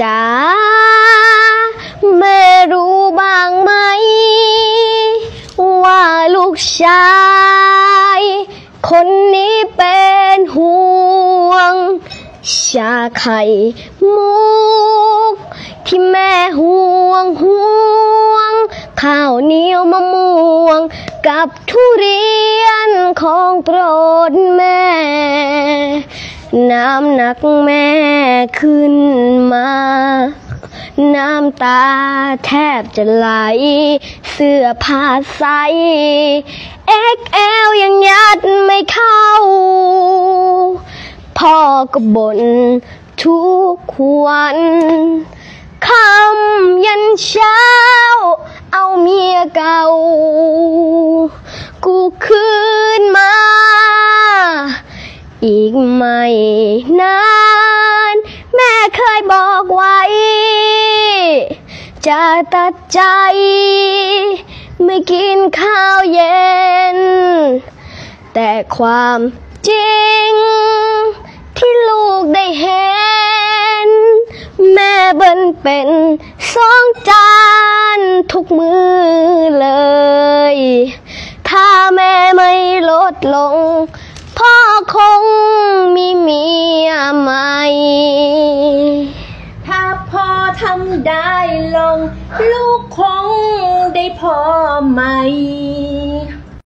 จ๋าแม่รู้บ้างไหมว่าลูกชายคนนี้เป็นห่วงชาไข่มุกที่แม่ห่วงข้าวเหนียวมะม่วงกับทุเรียนของโปรดแม่น้ำหนักแม่ขึ้นมาน้ำตาแทบจะไหลเสื้อผ้าใส XL ยังยัดไม่เข้าพ่อก็บ่นทุกวันค่ำยันเช้าเอาเมียเก่ากูคืนมาอีกไม่นานแม่เคยบอกไว้จะตัดใจไม่กินข้าวเย็นแต่ความจริงที่ลูกได้เห็นแม่เบิ่นเป็น2 จานทุกมื้อเลยถ้าแม่ไม่ลดลงพ่อคงมีเมียใหม่ถ้าพ่อทำได้ลงลูกคงได้พ่อใหม่